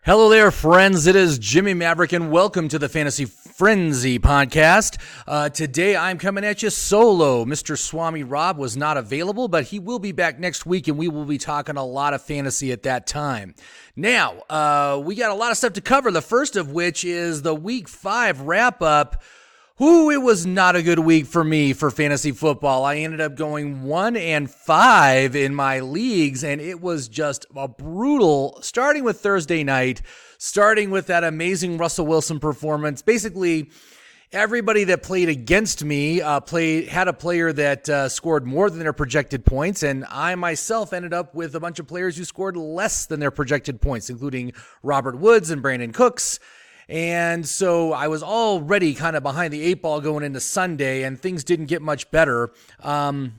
Hello there, friends. It is Jimmie Maverick, and welcome to the Fantasy Frenzy podcast. Today, I'm coming at you solo. Mr. Swami Rob was not available, but he will be back next week, and we will be talking a lot of fantasy at that time. Now, we got a lot of stuff to cover, the first of which is the Week 5 wrap-up. It was not a good week for me for fantasy football. I ended up going 1-5 in my leagues, and it was just a brutal, starting with Thursday night, starting with that amazing Russell Wilson performance. Basically, everybody that played against me had a player that scored more than their projected points, and I myself ended up with a bunch of players who scored less than their projected points, including Robert Woods and Brandon Cooks. And so I was already kind of behind the eight ball going into Sunday, and things didn't get much better. A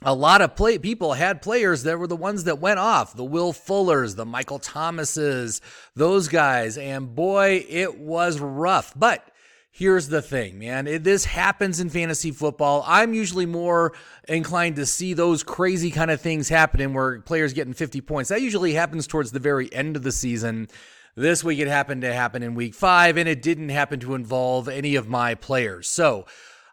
lot of people had players that were the ones that went off, the Will Fullers, the Michael Thomases, those guys. And boy, it was rough. But here's the thing, man. This happens in fantasy football. I'm usually more inclined to see those crazy kind of things happening where players getting 50 points. That usually happens towards the very end of the season. This week it happened to happen in Week 5, and it didn't happen to involve any of my players. So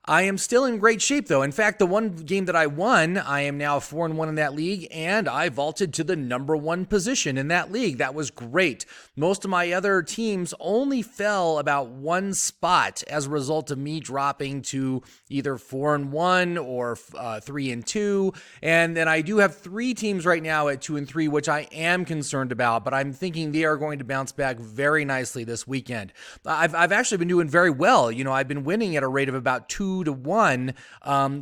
I am still in great shape, though. In fact, the one game that I won, I am now 4-1 in that league, and I vaulted to the number 1 position in that league. That was great. Most of my other teams only fell about one spot as a result of me dropping to either 4-1 or 3-2. And then I do have 3 teams right now at 2-3, which I am concerned about, but I'm thinking they are going to bounce back very nicely this weekend. I've actually been doing very well. You know, I've been winning at a rate of about 2-1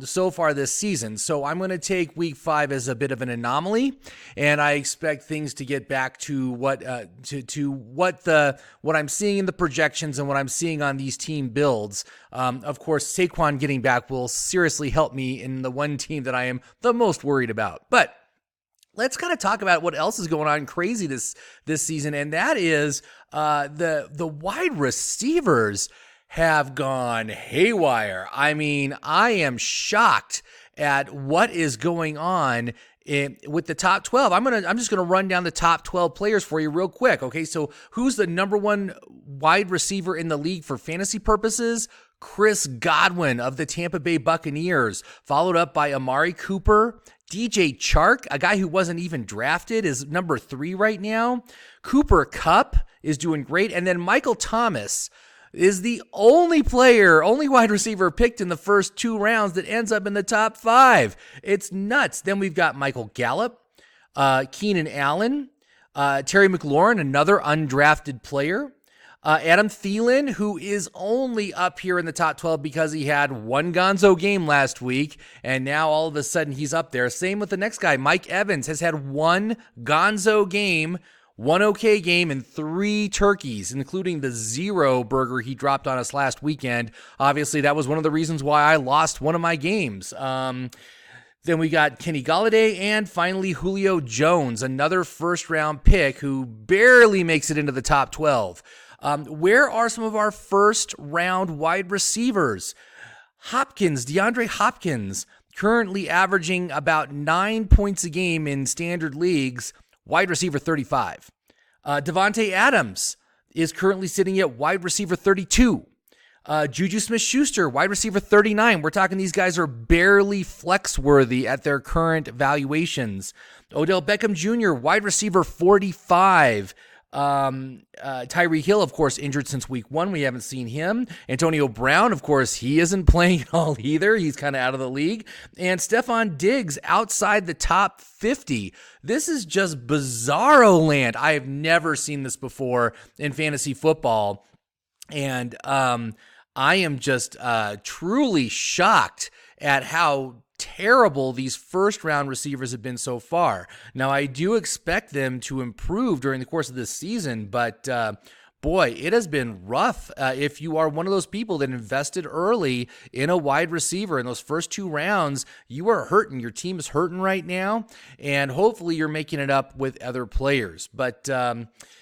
so far this season. So I'm going to take Week 5 as a bit of an anomaly, and I expect things to get back to what I'm seeing in the projections and what I'm seeing on these team builds. Of course, Saquon getting back will seriously help me in the one team that I am the most worried about. But let's kind of talk about what else is going on crazy this season, and that is the wide receivers have gone haywire. I mean, I am shocked at what is going on with the top 12. I'm just gonna run down the top 12 players for you real quick. Okay, so who's the number 1 wide receiver in the league for fantasy purposes? Chris Godwin of the Tampa Bay Buccaneers, followed up by Amari Cooper. DJ Chark, a guy who wasn't even drafted, is number 3 right now. Cooper Kupp is doing great, and then Michael Thomas is the only wide receiver picked in the first 2 rounds that ends up in the top 5. It's nuts. Then we've got Michael Gallup, Keenan Allen, Terry McLaurin, another undrafted player, Adam Thielen, who is only up here in the top 12 because he had one gonzo game last week, and now all of a sudden he's up there. Same with the next guy. Mike Evans has had one gonzo game, one okay game, and 3 turkeys, including the 0 burger he dropped on us last weekend. Obviously, that was one of the reasons why I lost one of my games. Then we got Kenny Golladay, and finally Julio Jones, another first-round pick who barely makes it into the top 12. Where are some of our first-round wide receivers? DeAndre Hopkins, currently averaging about 9 points a game in standard leagues, wide receiver 35. Devontae Adams is currently sitting at wide receiver 32. Juju Smith-Schuster, wide receiver 39. We're talking these guys are barely flex-worthy at their current valuations. Odell Beckham Jr., wide receiver 45. Tyreek Hill, of course, injured since week 1. We haven't seen him. Antonio Brown, of course, he isn't playing at all either. He's kind of out of the league. And Stephon Diggs outside the top 50. This is just bizarro land. I have never seen this before in fantasy football. And I am just truly shocked at how terrible these first-round receivers have been so far. Now, I do expect them to improve during the course of this season, but boy, it has been rough. If you are one of those people that invested early in a wide receiver in those first 2 rounds, you are hurting. Your team is hurting right now, and hopefully you're making it up with other players. But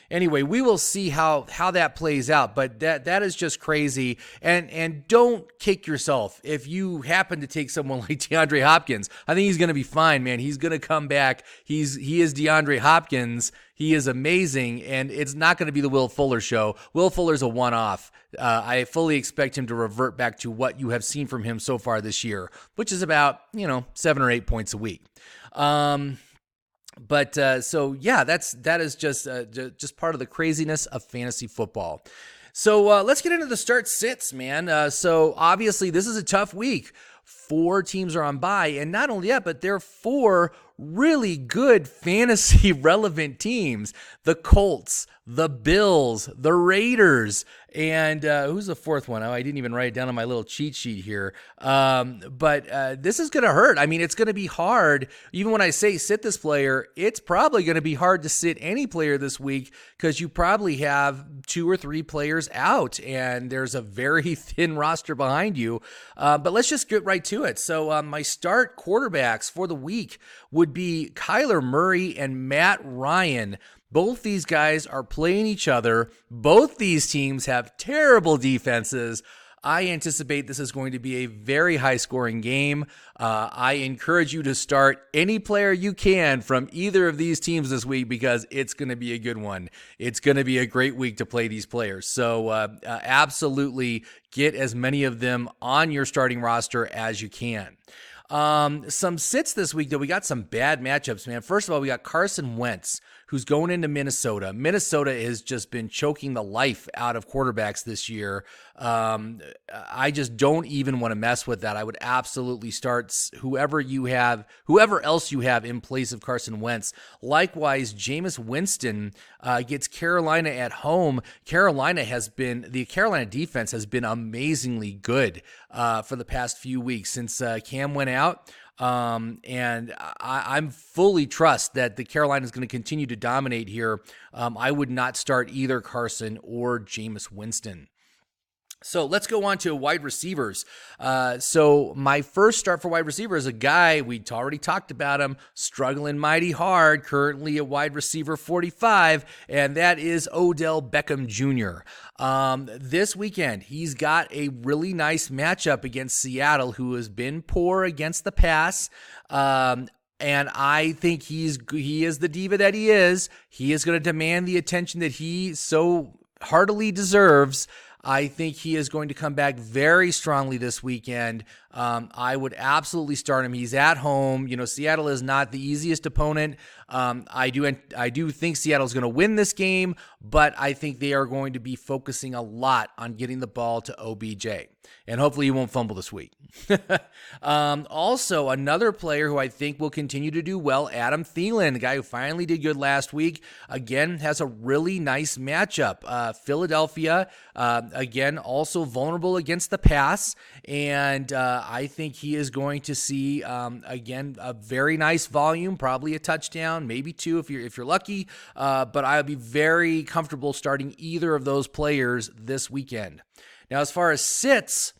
Anyway, we will see how that plays out, but that is just crazy. And don't kick yourself if you happen to take someone like DeAndre Hopkins. I think he's going to be fine, man. He's going to come back. He is DeAndre Hopkins. He is amazing, and it's not going to be the Will Fuller show. Will Fuller's a one-off. I fully expect him to revert back to what you have seen from him so far this year, which is about 7 or 8 points a week. So yeah, that is just part of the craziness of fantasy football. So let's get into the start sits, man. So obviously this is a tough week. 4 teams are on bye, and not only that, but there are 4 really good fantasy relevant teams. The Colts, the Bills, the Raiders, and who's the 4th one? Oh, I didn't even write it down on my little cheat sheet here. But this is going to hurt. I mean, it's going to be hard. Even when I say sit this player, it's probably going to be hard to sit any player this week because you probably have 2 or 3 players out, and there's a very thin roster behind you. But let's just get right to it. So my start quarterbacks for the week would be Kyler Murray and Matt Ryan. Both these guys are playing each other. Both these teams have terrible defenses. I anticipate this is going to be a very high-scoring game. I encourage you to start any player you can from either of these teams this week because it's going to be a good one. It's going to be a great week to play these players. So absolutely get as many of them on your starting roster as you can. Some sits this week, though. We got some bad matchups, man. First of all, we got Carson Wentz, who's going into Minnesota. Minnesota has just been choking the life out of quarterbacks this year. I just don't even want to mess with that. I would absolutely start whoever else you have in place of Carson Wentz. Likewise, Jameis Winston gets Carolina at home. The Carolina defense has been amazingly good for the past few weeks since Cam went out. And I'm fully trust that the Carolina is going to continue to dominate here. I would not start either Carson or Jameis Winston. So let's go on to wide receivers. So my first start for wide receiver is a guy, we already talked about him, struggling mighty hard, currently a wide receiver 45, and that is Odell Beckham Jr. This weekend, he's got a really nice matchup against Seattle, who has been poor against the pass. And I think he is the diva that he is. He is going to demand the attention that he so heartily deserves. I think he is going to come back very strongly this weekend. I would absolutely start him. He's at home. Seattle is not the easiest opponent. I do think Seattle's going to win this game, but I think they are going to be focusing a lot on getting the ball to OBJ. And hopefully he won't fumble this week. Also, another player who I think will continue to do well, Adam Thielen, the guy who finally did good last week, again, has a really nice matchup. Philadelphia, again, also vulnerable against the pass. And I think he is going to see, again, a very nice volume, probably a touchdown, maybe 2 if you're lucky. But I'll be very comfortable starting either of those players this weekend. Now, as far as sits,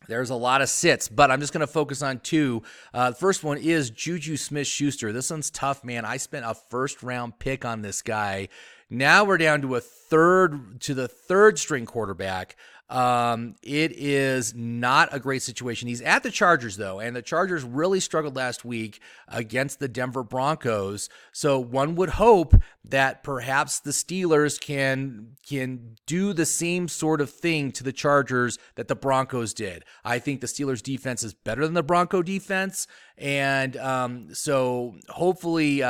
there's a lot of sits, but I'm just going to focus on 2. The first one is Juju Smith-Schuster. This one's tough, man. I spent a first-round pick on this guy. Now we're down to the third string quarterback. It is not a great situation. He's at the Chargers, though, and the Chargers really struggled last week against the Denver Broncos. So one would hope that perhaps the Steelers can do the same sort of thing to the Chargers that the Broncos did. I think the Steelers defense is better than the Bronco defense. And so hopefully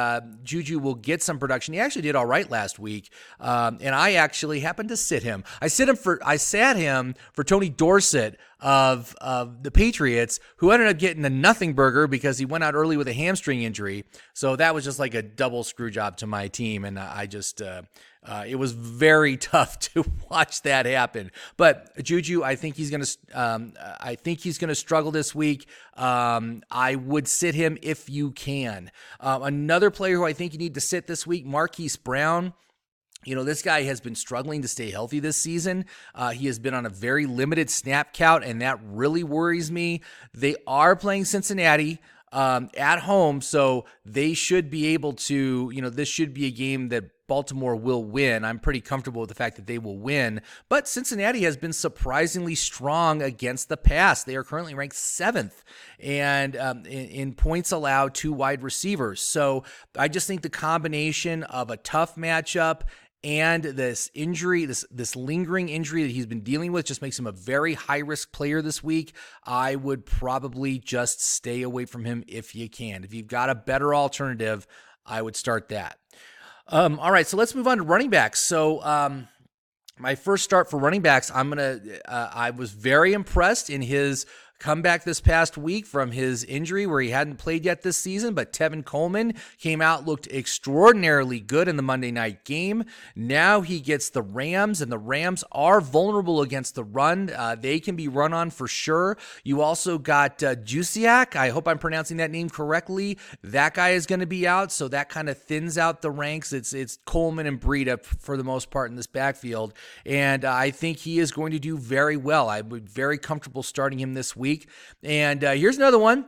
Juju will get some production. He actually did all right last week, and I actually happened to sit him. I sat him for Tony Dorsett of the Patriots, who ended up getting a nothing burger because he went out early with a hamstring injury. So that was just like a double screw job to my team, and I just it was very tough to watch that happen. But Juju, I think he's gonna struggle this week. I would sit him if you can. Another player who I think you need to sit this week, Marquise Brown. This guy has been struggling to stay healthy this season. He has been on a very limited snap count, and that really worries me. They are playing Cincinnati. at home, so they should be able to, this should be a game that Baltimore will win. I'm pretty comfortable with the fact that they will win, but Cincinnati has been surprisingly strong against the pass. They are currently ranked 7th and in points allowed to wide receivers. So I just think the combination of a tough matchup and this injury, this lingering injury that he's been dealing with, just makes him a very high-risk player this week. I would probably just stay away from him if you can. If you've got a better alternative, I would start that. All right, so let's move on to running backs. So my first start for running backs, I was very impressed in his comeback this past week from his injury where he hadn't played yet this season, but Tevin Coleman came out, looked extraordinarily good in the Monday night game. Now he gets the Rams, and the Rams are vulnerable against the run. They can be run on for sure. You also got Jusiak. I hope I'm pronouncing that name correctly. That guy is going to be out, so that kind of thins out the ranks. It's Coleman and Breida for the most part in this backfield, and I think he is going to do very well. I would be very comfortable starting him this week. And here's another one,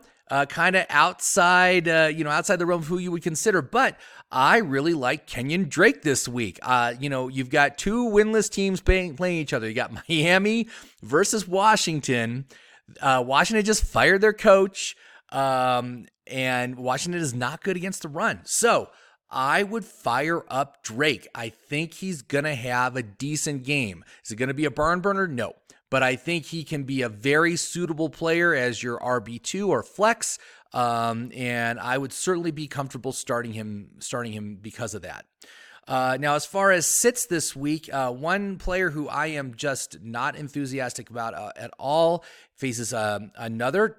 kind of outside, outside the realm of who you would consider, but I really like Kenyon Drake this week. You've got two winless teams playing each other. You got Miami versus Washington. Washington just fired their coach, and Washington is not good against the run. So I would fire up Drake. I think he's going to have a decent game. Is it going to be a barn burner? No. But I think he can be a very suitable player as your RB2 or flex, and I would certainly be comfortable starting him because of that. Now, as far as sits this week, one player who I am just not enthusiastic about at all faces another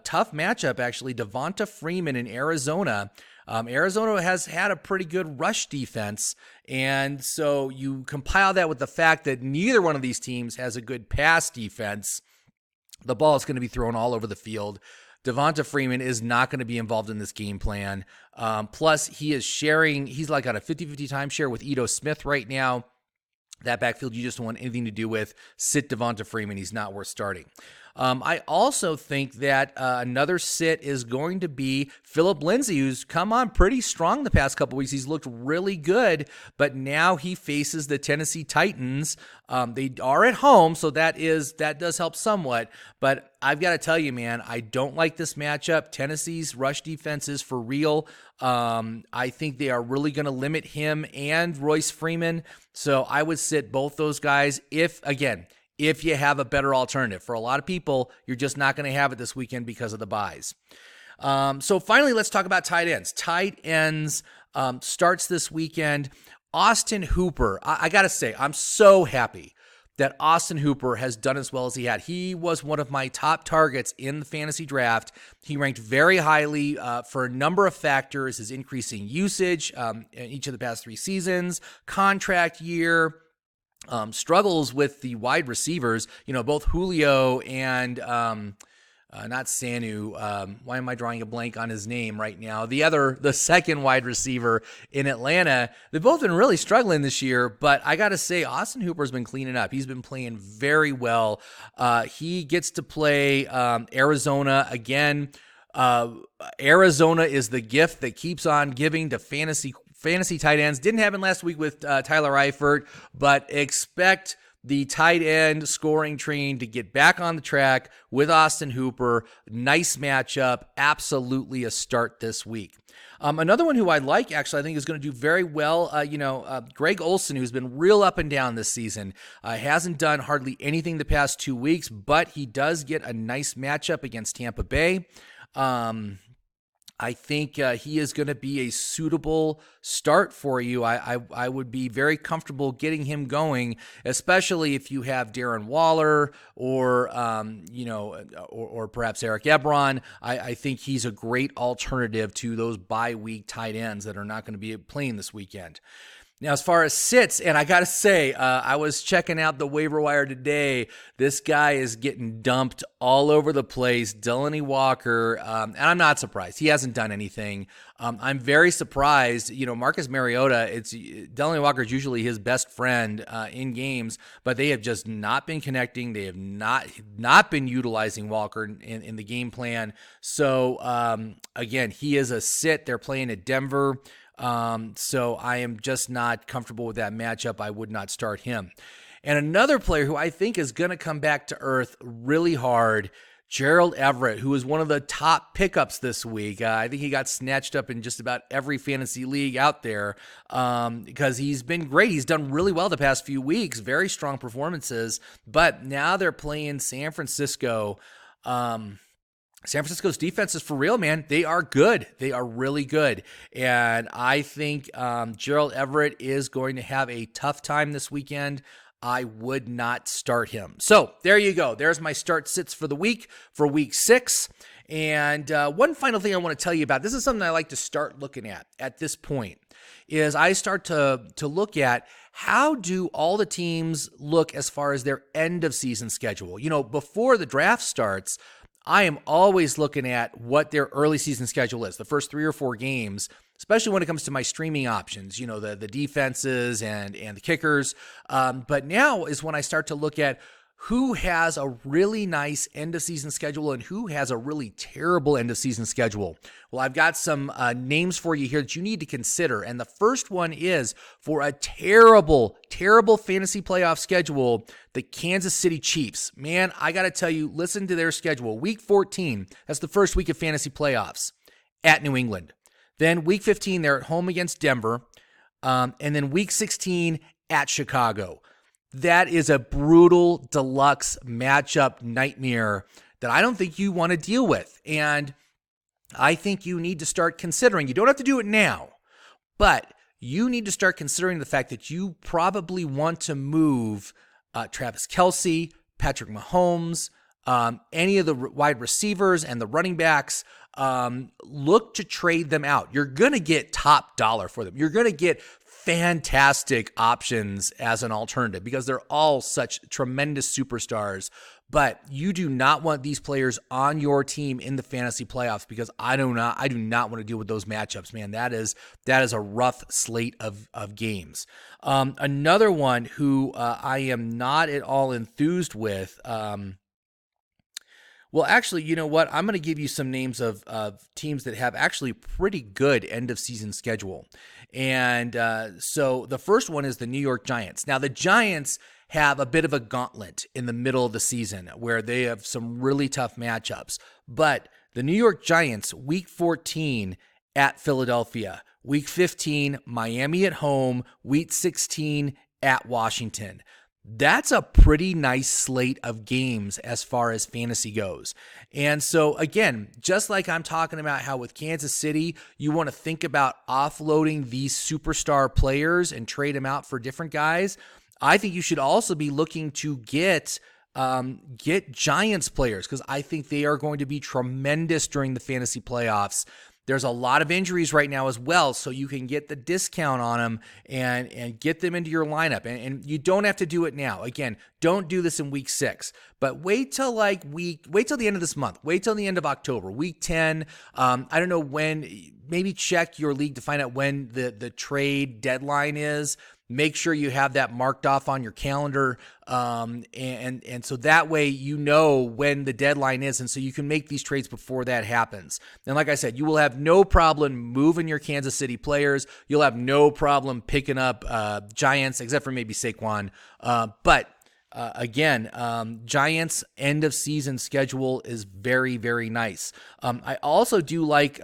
tough matchup, actually, Devonta Freeman in Arizona. Arizona has had a pretty good rush defense, and so you compile that with the fact that neither one of these teams has a good pass defense. The ball is going to be thrown all over the field. Devonta Freeman is not going to be involved in this game plan. Plus, he's like on a 50-50 timeshare with Ito Smith right now. That backfield you just don't want anything to do with. Sit Devonta Freeman. He's not worth starting. I also think that another sit is going to be Phillip Lindsay, who's come on pretty strong the past couple weeks. He's looked really good, but now he faces the Tennessee Titans. They are at home, so that does help somewhat. But I've got to tell you, man, I don't like this matchup. Tennessee's rush defense is for real. I think they are really going to limit him and Royce Freeman. So I would sit both those guys if you have a better alternative. For a lot of people, you're just not going to have it this weekend because of the buys. So finally, let's talk about tight ends. Tight ends starts this weekend. Austin Hooper, I got to say, I'm so happy that Austin Hooper has done as well as he had. He was one of my top targets in the fantasy draft. He ranked very highly for a number of factors: his increasing usage in each of the past 3 seasons, contract year, struggles with the wide receivers, both Julio and not Sanu. Why am I drawing a blank on his name right now? The second wide receiver in Atlanta. They've both been really struggling this year, but I got to say, Austin Hooper's been cleaning up. He's been playing very well. He gets to play Arizona again. Arizona is the gift that keeps on giving to fantasy tight ends. Didn't happen last week with Tyler Eifert, but expect the tight end scoring train to get back on the track with Austin Hooper. Nice matchup. Absolutely a start this week. Another one who I like, actually, I think is going to do very well. Greg Olsen, who's been real up and down this season, hasn't done hardly anything the past 2 weeks, but he does get a nice matchup against Tampa Bay. I think he is going to be a suitable start for you. I would be very comfortable getting him going, especially if you have Darren Waller or perhaps Eric Ebron. I think he's a great alternative to those bye week tight ends that are not going to be playing this weekend. Now, as far as sits, and I got to say, I was checking out the waiver wire today. This guy is getting dumped all over the place. Delaney Walker, and I'm not surprised. He hasn't done anything. I'm very surprised. Marcus Mariota, Delaney Walker is usually his best friend in games, but they have just not been connecting. They have not been utilizing Walker in the game plan. So, again, he is a sit. They're playing at Denver. So I am just not comfortable with that matchup. I would not start him. And another player who I think is going to come back to earth really hard, Gerald Everett, who is one of the top pickups this week. I think he got snatched up in just about every fantasy league out there because he's been great. He's done really well the past few weeks, very strong performances. But now they're playing San Francisco. San Francisco's defense is for real, man. They are good. They are really good. And I think Gerald Everett is going to have a tough time this weekend. I would not start him. So there you go. There's my start sits for the week, for week 6. And one final thing I want to tell you about, this is something I like to start looking at this point, is I start to look at how do all the teams look as far as their end of season schedule. Before the draft starts, I am always looking at what their early season schedule is, the first 3 or 4 games, especially when it comes to my streaming options, the defenses and the kickers. But now is when I start to look at who has a really nice end of season schedule and who has a really terrible end of season schedule. Well, I've got some names for you here that you need to consider. And the first one is for a terrible, terrible fantasy playoff schedule, the Kansas City Chiefs. Man, I got to tell you, listen to their schedule. Week 14, that's the first week of fantasy playoffs at New England. Then week 15, they're at home against Denver. And then week 16 at Chicago. That is a brutal deluxe matchup nightmare that I don't think you want to deal with. And I think you need to start considering, you don't have to do it now, but you need to start considering the fact that you probably want to move Travis Kelce, Patrick Mahomes, any of the wide receivers and the running backs. Look to trade them out. You're going to get top dollar for them. You're going to get fantastic options as an alternative because they're all such tremendous superstars. But you do not want these players on your team in the fantasy playoffs because I do not want to deal with those matchups, man. That is a rough slate of games. Another one who I am not at all enthused with. Well, actually, you know what? I'm going to give you some names of teams that have actually pretty good end of season schedule. And so the first one is the New York Giants. Now, the Giants have a bit of a gauntlet in the middle of the season where they have some really tough matchups. But the New York Giants, week 14 at Philadelphia, week 15, Miami at home, week 16 at Washington. That's a pretty nice slate of games as far as fantasy goes. And so, again, just like I'm talking about how with Kansas City, you want to think about offloading these superstar players and trade them out for different guys, I think you should also be looking to get Giants players because I think they are going to be tremendous during the fantasy playoffs. There's a lot of injuries right now as well, so you can get the discount on them and get them into your lineup. And you don't have to do it now. Again, don't do this in week 6, but wait till the end of this month. Wait till the end of October, week 10. I don't know when. Maybe check your league to find out when the trade deadline is. Make sure you have that marked off on your calendar, and so that way you know when the deadline is, and so you can make these trades before that happens. And like I said, you will have no problem moving your Kansas City players. You'll have no problem picking up Giants, except for maybe Saquon. But again, Giants' end of season schedule is very, very nice. I also do like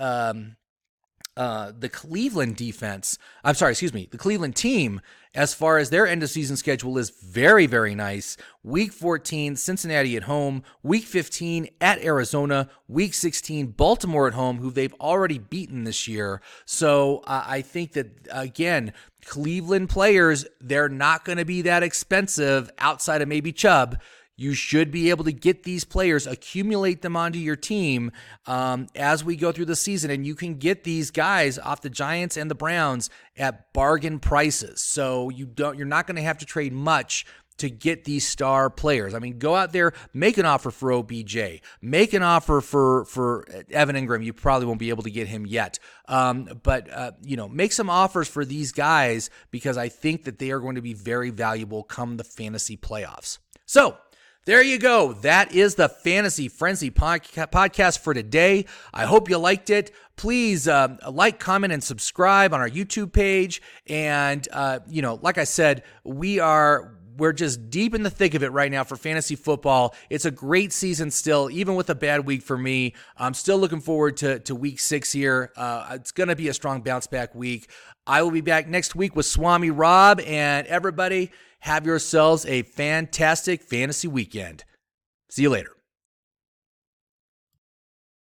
the Cleveland the Cleveland team, as far as their end of season schedule is very, very nice. Week 14, Cincinnati at home. Week 15 at Arizona. Week 16, Baltimore at home, who they've already beaten this year. So I think that, again, Cleveland players, they're not going to be that expensive outside of maybe Chubb. You should be able to get these players, accumulate them onto your team as we go through the season, and you can get these guys off the Giants and the Browns at bargain prices. So you're not going to have to trade much to get these star players. I mean, go out there, make an offer for OBJ, make an offer for Evan Ingram. You probably won't be able to get him yet, but make some offers for these guys because I think that they are going to be very valuable come the fantasy playoffs. So there you go. That is the Fantasy Frenzy podcast for today. I hope you liked it. Please like, comment, and subscribe on our YouTube page. And, like I said, we're just deep in the thick of it right now for fantasy football. It's a great season still, even with a bad week for me. I'm still looking forward to week 6 here. It's going to be a strong bounce back week. I will be back next week with Swami Rob, and everybody have yourselves a fantastic fantasy weekend. See you later.